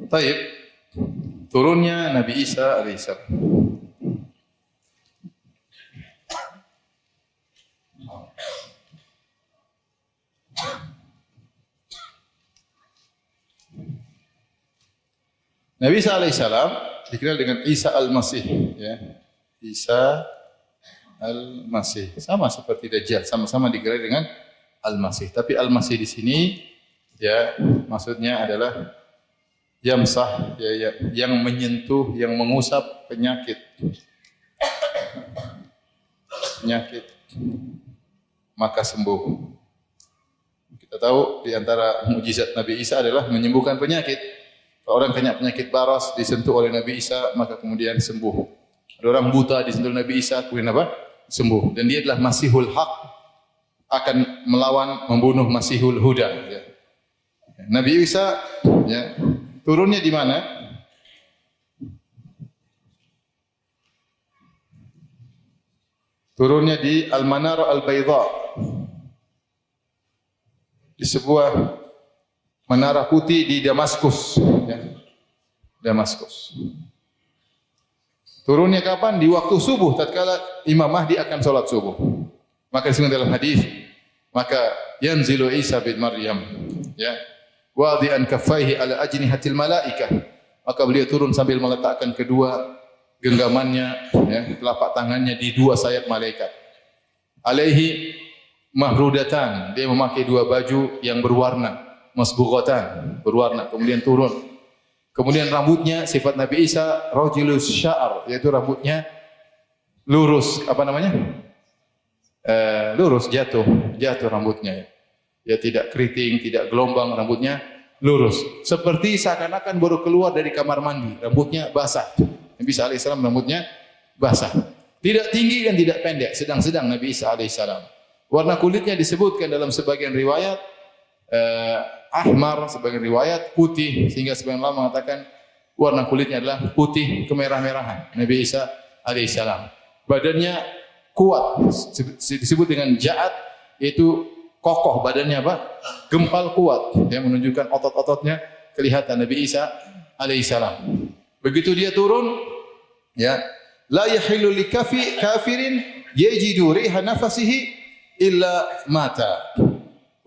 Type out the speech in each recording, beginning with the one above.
Taib, turunnya Nabi Isa alaihissalam. Nabi Isa alaihissalam dikenal dengan Isa al-Masih, ya. Isa al-Masih, sama seperti Dajjal, sama-sama digelar dengan al-Masih. Tapi al-Masih di sini, ya, maksudnya adalah yamsah, ya, yang menyentuh, yang mengusap penyakit, maka sembuh. Kita tahu di antara mukjizat Nabi Isa adalah menyembuhkan penyakit. Kalau orang kena penyakit baras disentuh oleh Nabi Isa maka kemudian sembuh. Ada orang buta disentuh Nabi Isa kemudian apa? Sembuh. Dan dia adalah Masihul Haq, akan melawan, membunuh Masihul Huda. Ya. Nabi Isa, ya, turunnya di mana? Turunnya di Al-Manar Al-Baydha, di sebuah menara putih di Damaskus, ya. Damaskus. Turunnya kapan? Di waktu subuh, tatkala Imam Mahdi akan salat subuh. Maka disebut dalam hadis, maka yanzilu Isa bin Maryam, ya, wadi'an kaffaihi ala ajnihatil malaikah. Maka beliau turun sambil meletakkan kedua genggamannya, ya, telapak tangannya di dua sayap malaikat. Alaihi mahrudatan, dia memakai dua baju yang berwarna, masbughatan, berwarna. Kemudian turun. Kemudian rambutnya, sifat Nabi Isa rajulus sya'ar, yaitu rambutnya lurus, apa namanya? Lurus, jatuh rambutnya. Ya, tidak keriting, tidak gelombang, rambutnya lurus. Seperti seakan-akan baru keluar dari kamar mandi, rambutnya basah. Nabi Isa alaihissalam rambutnya basah. Tidak tinggi dan tidak pendek, sedang-sedang Nabi Isa alaihissalam. Warna kulitnya disebutkan dalam sebagian riwayat ahmar, sebagian riwayat putih, sehingga sebagian ulama mengatakan warna kulitnya adalah putih kemerah-merahan. Nabi Isa alaihissalam. Badannya kuat, disebut dengan ja'ad, yaitu kokoh badannya, apa? Gempal kuat, yang menunjukkan otot-ototnya kelihatan. Nabi Isa alaihissalam. Begitu dia turun, ya, la yahillu kafirin yajidu riha nafasihi illa mata.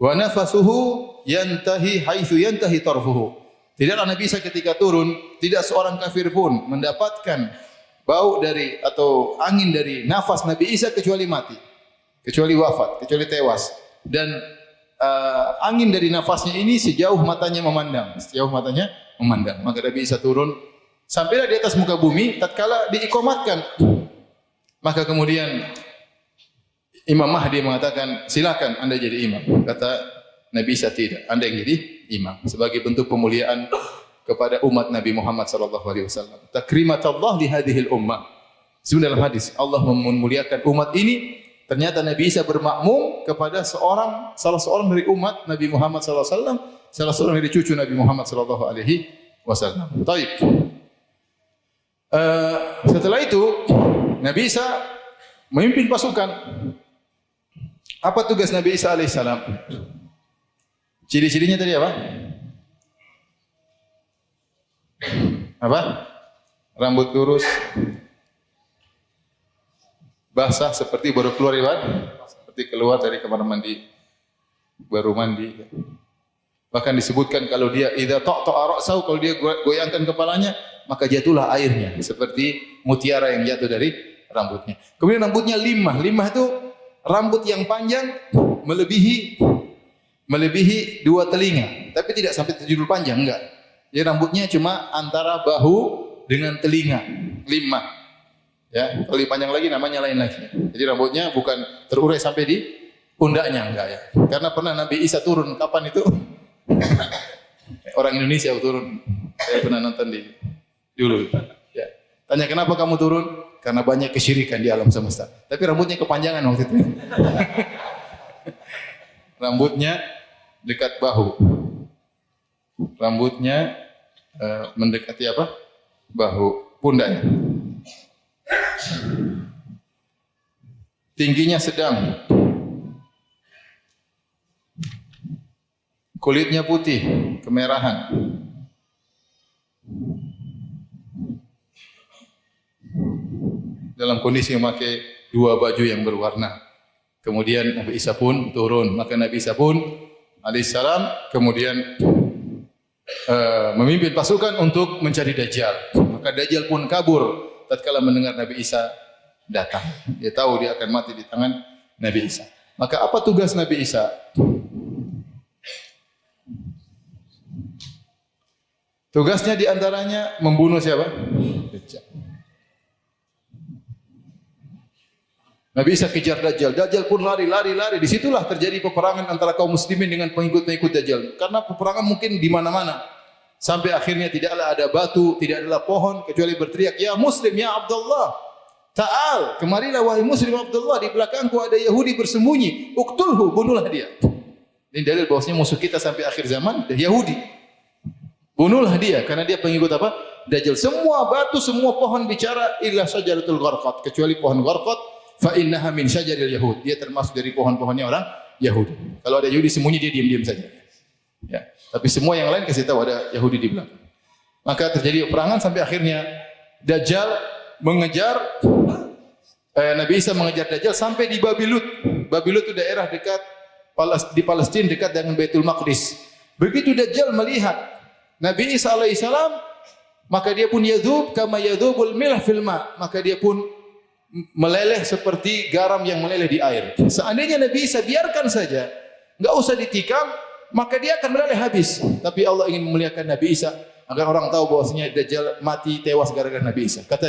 Wa nafasuhu yantahi haitsu yantahi tarfuhu. Tidaklah Nabi Isa ketika turun, tidak seorang kafir pun mendapatkan bau dari atau angin dari nafas Nabi Isa kecuali mati, kecuali wafat, kecuali tewas. Dan angin dari nafasnya ini sejauh matanya memandang, Maka Nabi Isa turun sampailah di atas muka bumi tatkala diikomatkan. Maka kemudian Imam Mahdi mengatakan, silakan Anda jadi imam. Kata Nabi Isa, tidak, Anda yang jadi imam. Sebagai bentuk pemuliaan kepada umat Nabi Muhammad sallallahu alaihi wasallam. Takrimatullah li hadhil ummah. Sebenarnya dalam hadis, Allah memuliakan umat ini. Ternyata Nabi Isa bermakmum kepada salah seorang dari umat Nabi Muhammad sallallahu alaihi wasallam, salah seorang dari cucu Nabi Muhammad sallallahu alaihi wasallam. Baik. Setelah itu Nabi Isa memimpin pasukan. Apa tugas Nabi Isa alaihissalam? Ciri-cirinya tadi apa? Apa? Rambut lurus, basah seperti baru keluar, seperti keluar dari kamar mandi, baru mandi. Bahkan disebutkan kalau dia idza ta'ta'a ra'sahu, kalau dia goyangkan kepalanya, maka jatuhlah airnya seperti mutiara yang jatuh dari rambutnya. Kemudian rambutnya limah. Limah itu rambut yang panjang melebihi dua telinga, tapi tidak sampai terjudul panjang, enggak. Jadi rambutnya cuma antara bahu dengan telinga, limah. Ya, kalau lebih panjang lagi namanya lain lagi. Jadi rambutnya bukan terurai sampai di pundaknya, enggak ya. Karena pernah Nabi Isa turun, kapan itu? Orang Indonesia turun. Saya pernah nonton dulu. Ya. Tanya kenapa kamu turun? Karena banyak kesyirikan di alam semesta. Tapi rambutnya kepanjangan waktu itu. Rambutnya dekat bahu. Rambutnya mendekati apa? Bahu, pundaknya. Tingginya sedang. Kulitnya putih, kemerahan. dalam kondisi memakai dua baju yang berwarna. Kemudian Nabi Isa pun turun, maka Nabi Isa pun alaihissalam kemudian memimpin pasukan untuk mencari Dajjal. Maka Dajjal pun kabur tatkala mendengar Nabi Isa datang. Dia tahu dia akan mati di tangan Nabi Isa. Maka apa tugas Nabi Isa? Tugasnya diantaranya membunuh siapa? Dajjal. Nabi Isa kejar Dajjal. Dajjal pun lari. Disitulah terjadi peperangan antara kaum muslimin dengan pengikut-pengikut Dajjal. Karena peperangan mungkin di mana-mana. Sampai akhirnya tidaklah ada batu, tidak adalah pohon, kecuali berteriak, "Ya Muslim, ya Abdullah, ta'al, kemarilah wahai Muslim Abdullah, di belakangku ada Yahudi bersembunyi, uktulhu, bunuhlah dia." Ini dalil bahwasanya musuh kita sampai akhir zaman Yahudi. Bunuhlah dia, karena dia pengikut apa? Dajjal. Semua batu, semua pohon bicara, illa syajaratul gharqad, kecuali pohon gharqad, fa innaha min syajaril yahud. Dia termasuk dari pohon-pohonnya orang Yahudi. Kalau ada Yahudi sembunyi, dia diam-diam saja. Ya. Tapi semua yang lain kasih tahu ada Yahudi di belakang. Maka terjadi peperangan sampai akhirnya Dajjal mengejar Nabi Isa mengejar Dajjal sampai di Babilut. Babilut itu daerah dekat di Palestina dekat dengan Baitul Maqdis. Begitu Dajjal melihat Nabi Isa alaihissalam, maka dia pun yadzub kama yadzubul milh fil ma, maka dia pun meleleh seperti garam yang meleleh di air. Seandainya Nabi Isa biarkan saja, enggak usah ditikam, maka dia akan meleleh habis. Tapi Allah ingin memuliakan Nabi Isa agar orang tahu bahwasanya Dajjal mati tewas gara-gara Nabi Isa. Kata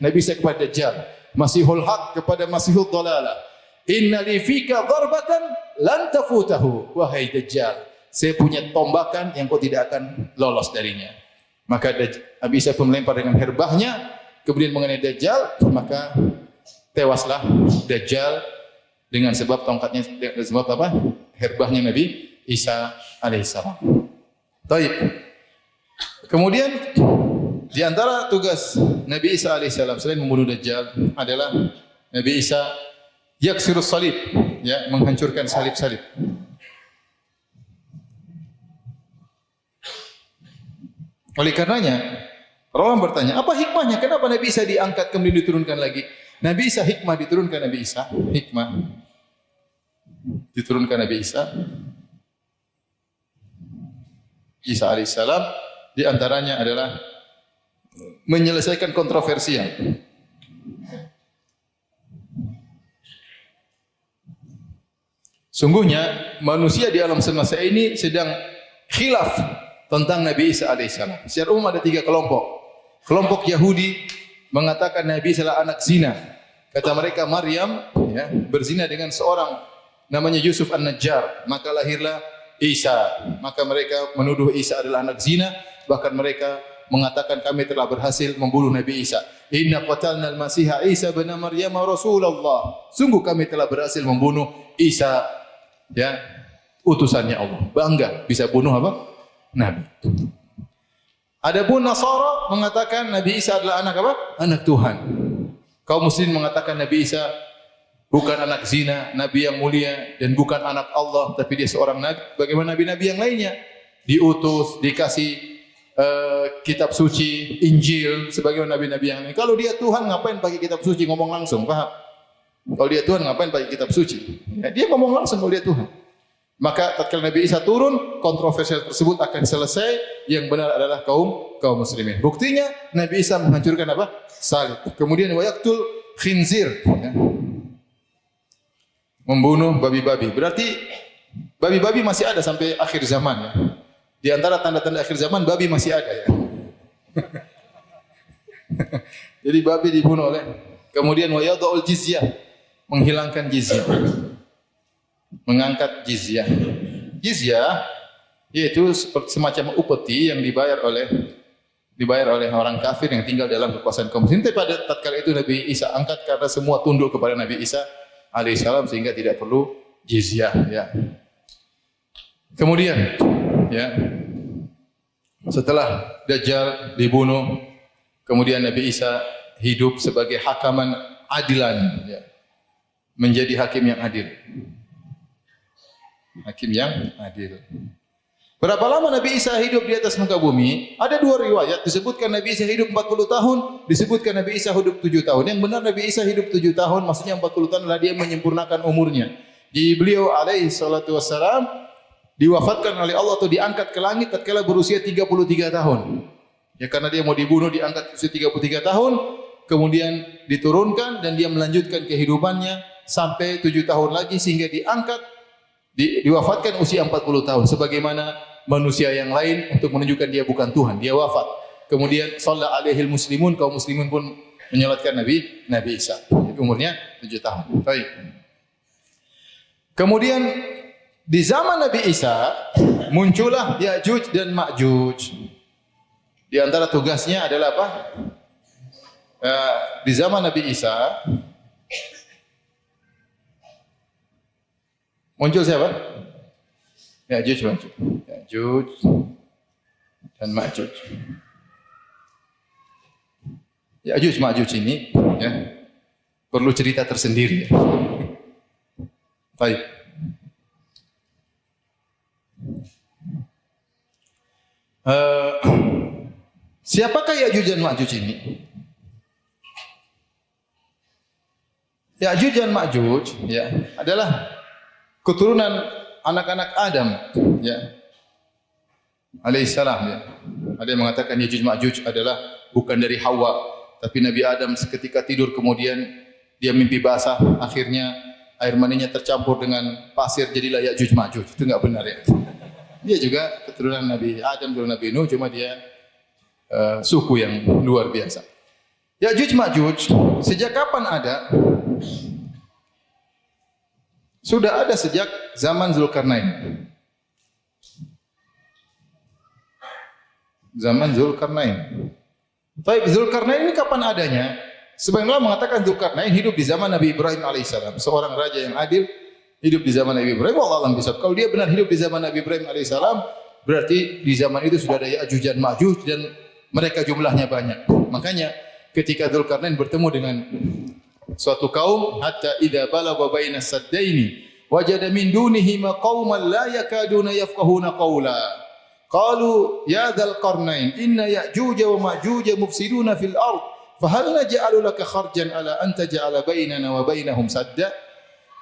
Nabi Isa kepada Dajjal, Masihul Haq kepada Masihul Dhalalah, "Inna li fika darbatan lan tafutahu." Wahai Dajjal, saya punya tombakan yang kau tidak akan lolos darinya. Maka Nabi Isa pun melempar dengan herbahnya, kemudian mengenai Dajjal, maka tewaslah Dajjal dengan sebab tongkatnya, dengan sebab apa? Herbahnya Nabi Isa alaihissalam. Baik. Kemudian di antara tugas Nabi Isa alaihissalam selain membunuh Dajjal adalah Nabi Isa yaksirus salib, ya, menghancurkan salib-salib. Oleh karenanya, orang bertanya, apa hikmahnya? Kenapa Nabi Isa diangkat kemudian diturunkan lagi? Nabi Isa hikmah diturunkan Nabi Isa, hikmah diturunkan Nabi Isa. Isa alaihissalam di antaranya adalah menyelesaikan kontroversial. Sungguhnya manusia di alam semesta ini sedang khilaf tentang Nabi Isa alaihissalam. Secara umum ada 3 kelompok. Kelompok Yahudi mengatakan Nabi Isa adalah anak zina. Kata mereka Maryam, ya, berzina dengan seorang namanya Yusuf An-Najjar, maka lahirlah Isa. Maka mereka menuduh Isa adalah anak zina, bahkan mereka mengatakan kami telah berhasil membunuh Nabi Isa. Inna qatalna al-Masiha Isa bin Maryam Rasulullah. Sungguh kami telah berhasil membunuh Isa, ya, utusannya Allah. Bangga bisa bunuh apa? Nabi. Adapun Nasara mengatakan Nabi Isa adalah anak apa? Anak Tuhan. Kaum muslimin mengatakan Nabi Isa bukan anak zina, nabi yang mulia, dan bukan anak Allah, tapi dia seorang nabi. Bagaimana nabi-nabi yang lainnya? Diutus, dikasih kitab suci, Injil, sebagaimana nabi-nabi yang lain. Kalau dia Tuhan, ngapain pakai kitab suci, ngomong langsung, paham? Kalau dia Tuhan, ngapain pakai kitab suci? Ya, dia ngomong langsung kalau dia Tuhan. Maka tatkala Nabi Isa turun, kontroversial tersebut akan selesai. Yang benar adalah kaum muslimin. Buktinya Nabi Isa menghancurkan apa? Salib. Kemudian wa yaqtul khinzir, ya, membunuh babi-babi. Berarti babi-babi masih ada sampai akhir zaman, ya. Di antara tanda-tanda akhir zaman babi masih ada, ya. Jadi babi dibunuh oleh. Kemudian wa yadul jizyah, menghilangkan jizyah. Mengangkat jizyah. Jizyah yaitu semacam upeti yang dibayar oleh orang kafir yang tinggal dalam kekuasaan kaum muslimin. Pada tatkala itu Nabi Isa angkat karena semua tunduk kepada Nabi Isa alaihissalam sehingga tidak perlu jizyah, ya. Kemudian, ya, setelah Dajjal dibunuh, kemudian Nabi Isa hidup sebagai hakaman adilan, ya, menjadi hakim yang adil. Hakim yang adil. Berapa lama Nabi Isa hidup di atas muka bumi? Ada dua riwayat, disebutkan Nabi Isa hidup 40 tahun, disebutkan Nabi Isa hidup 7 tahun. Yang benar Nabi Isa hidup 7 tahun, maksudnya 40 tahun adalah dia menyempurnakan umurnya. Jadi beliau alaihi salatu wassalam diwafatkan oleh Allah atau diangkat ke langit tatkala berusia 33 tahun. Ya karena dia mau dibunuh diangkat usia 33 tahun, kemudian diturunkan dan dia melanjutkan kehidupannya sampai 7 tahun lagi sehingga diangkat diwafatkan usia 40 tahun sebagaimana manusia yang lain untuk menunjukkan dia bukan Tuhan, dia wafat. Kemudian shalla alaihil muslimun, kaum muslimin pun menyolatkan Nabi Isa. Umurnya 7 tahun. Baik. Kemudian di zaman Nabi Isa muncullah Ya'juj dan Ma'juj. Di antara tugasnya adalah apa? Di zaman Nabi Isa muncul siapa? Ya'juj dan Ma'juj. Ya'juj Ma'juj ini ya perlu cerita tersendiri ya. Baik. Siapakah Ya'juj dan Ma'juj ini? Ya'juj dan Ma'juj ya adalah keturunan anak-anak Adam ya alaihissalam ya. Ada yang mengatakan Ya'juj Ma'juj adalah bukan dari Hawa, tapi Nabi Adam seketika tidur kemudian dia mimpi basah, akhirnya air maninya tercampur dengan pasir jadilah Ya'juj Ma'juj. Itu enggak benar ya. Dia juga keturunan Nabi Adam, keturunan Nabi Nuh, cuma dia suku yang luar biasa. Ya'juj Ma'juj sejak kapan ada? Sudah ada sejak zaman Zulkarnain. Zaman Zulkarnain. Baik, Zulkarnain ini kapan adanya? Sebagian ulama mengatakan Zulkarnain hidup di zaman Nabi Ibrahim alaihissalam, seorang raja yang adil hidup di zaman Nabi Ibrahim. Wallahu a'lam bishawab. Kalau dia benar hidup di zaman Nabi Ibrahim alaihissalam, berarti di zaman itu sudah ada Ya'juj dan Ma'juj dan mereka jumlahnya banyak. Makanya ketika Zulkarnain bertemu dengan suatu kaum, hatta idza balagha bainas saddaini wajada min dunihima qauman la yakaduna yafqahuna qawla. Qalu ya dzal qarnain inna ya'juj wa ma'juj mufsiduna fil ard fahal naj'alu laka kharjan ala an taj'ala bainana wa bainahum sadda.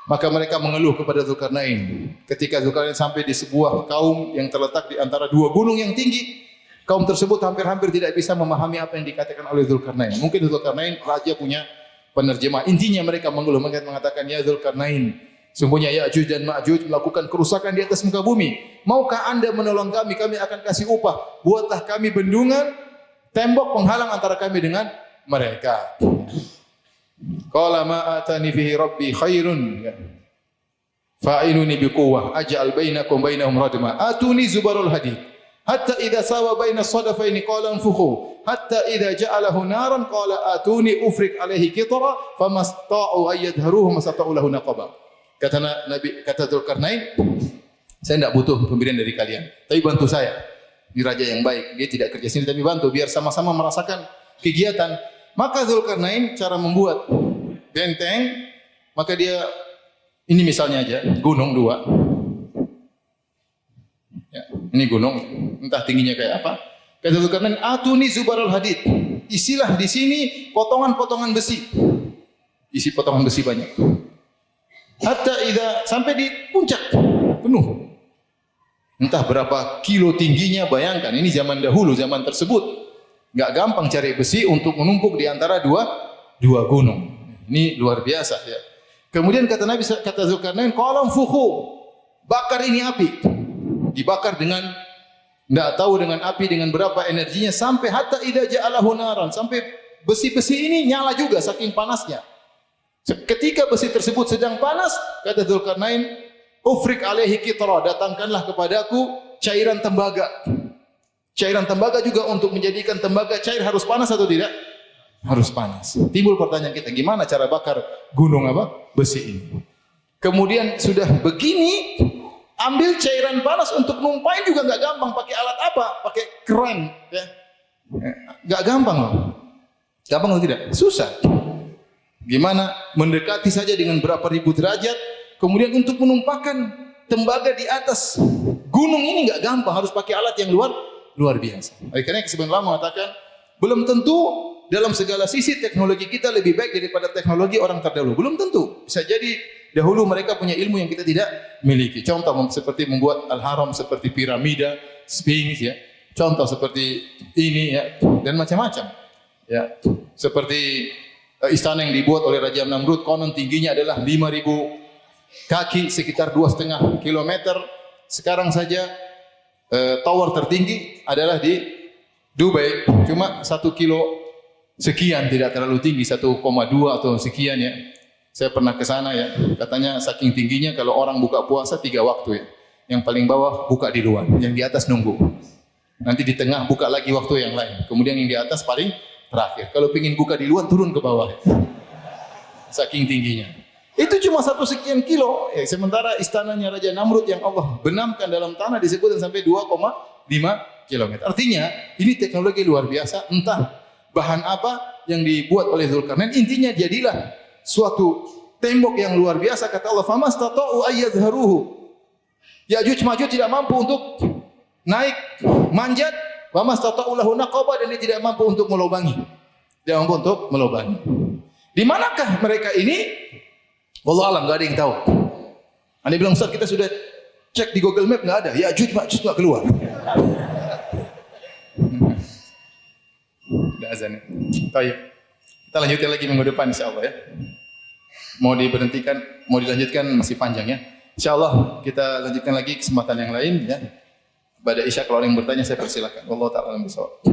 Maka mereka mengeluh kepada Zulkarnain. Ketika Zulkarnain sampai di sebuah kaum yang terletak di antara dua gunung yang tinggi, kaum tersebut hampir-hampir tidak bisa memahami apa yang dikatakan oleh Zulkarnain. Mungkin Zulkarnain raja punya penerjemah. Intinya mereka mengeluh, mereka mengatakan ya Zulkarnain, sungguhnya Ya'juj dan Ma'juj melakukan kerusakan di atas muka bumi. Maukah Anda menolong kami? Kami akan kasih upah. Buatlah kami bendungan, tembok penghalang antara kami dengan mereka. Qala ma atani fihi rabbi khairun fa'inuni biquwwah aj'al bainakum bainahum radma atuni zubarul hadid hatta idza sawa baina as-sadafaini qala anfukhu hatta idza ja'alahu naran qala atuni ufrik alaihi qitra famasta'u ayyadharuhu masata'u lahu naqaba. Kata Zulkarnain, saya tidak butuh pemberian dari kalian, tapi bantu saya. Ini raja yang baik, dia tidak kerja sini tapi bantu biar sama-sama merasakan kegiatan. Maka Zulkarnain cara membuat benteng, maka dia ini misalnya aja gunung dua. Ya, ini gunung, entah tingginya kayak apa. Kata Zulkarnain, atuni zubarul hadid. Isilah di sini potongan-potongan besi. Isi potongan besi banyak. Hatta idza sampai di puncak penuh. Entah berapa kilo tingginya, bayangkan ini zaman dahulu, zaman tersebut enggak gampang cari besi untuk menumpuk di antara dua gunung. Ini luar biasa ya. Kemudian kata Zulkarnain, qalam fukhu, bakar ini api. Dibakar dengan enggak tahu dengan api dengan berapa energinya sampai hatta idza ja'alahu naran, sampai besi-besi ini nyala juga saking panasnya. Ketika besi tersebut sedang panas, kata Zulkarnain, ufrik alaihi qitra, datangkanlah kepadaku cairan tembaga. Cairan tembaga juga untuk menjadikan tembaga cair harus panas atau tidak? Harus panas. Timbul pertanyaan kita, gimana cara bakar gunung apa? Besi ini. Kemudian sudah begini, ambil cairan panas untuk numpain juga enggak gampang. Pakai alat apa? Pakai kran, ya. Enggak gampang loh. Gampang atau tidak? Susah. Gimana mendekati saja dengan berapa ribu derajat, kemudian untuk menumpahkan tembaga di atas gunung ini nggak gampang, harus pakai alat yang luar biasa. Oleh karena sebagian ulama mengatakan belum tentu dalam segala sisi teknologi kita lebih baik daripada teknologi orang terdahulu. Belum tentu. Bisa jadi dahulu mereka punya ilmu yang kita tidak miliki. Contoh seperti membuat al-haram, seperti piramida, sphinx ya. Contoh seperti ini ya, dan macam-macam. Ya, seperti istana yang dibuat oleh Raja Namrud, konon tingginya adalah 5.000 kaki, sekitar 2,5 kilometer. Sekarang saja tower tertinggi adalah di Dubai, cuma 1 kilo sekian, tidak terlalu tinggi, 1,2 atau sekian ya. Saya pernah ke sana ya, katanya saking tingginya kalau orang buka puasa 3 waktu ya. Yang paling bawah buka di luar, yang di atas nunggu. Nanti di tengah buka lagi waktu yang lain. Kemudian yang di atas paling terakhir. Kalau ingin buka di luar turun ke bawah. Saking tingginya. Itu cuma 1 sekian kilo. Ya, sementara istananya Raja Namrud yang Allah benamkan dalam tanah disebutkan sampai 2,5 kilometer. Artinya ini teknologi luar biasa. Entah bahan apa yang dibuat oleh Zulkarnain. Intinya jadilah suatu tembok yang luar biasa. Kata Allah, "Famastata'u ayyadharuhu." Ya'juj Ma'juj tidak mampu untuk naik, manjat, wa mastata'u lahu naqaba, dan dia tidak mampu untuk melubangi. Tidak mampu untuk melubangi. Di manakah mereka ini? Wallahu alam, enggak ada yang tahu. Anda bilang, "Ustaz, kita sudah cek di Google Map, enggak ada." Ya'juj Ma'juj enggak keluar. Sudah azan. Baik. Kita lanjutkan lagi minggu depan insyaallah ya. Mau diberhentikan, mau dilanjutkan masih panjang ya. Insyaallah kita lanjutkan lagi kesempatan yang lain ya. Pada Isya kalau ada yang bertanya saya persilakan. Wallahu ta'ala alam bisawab.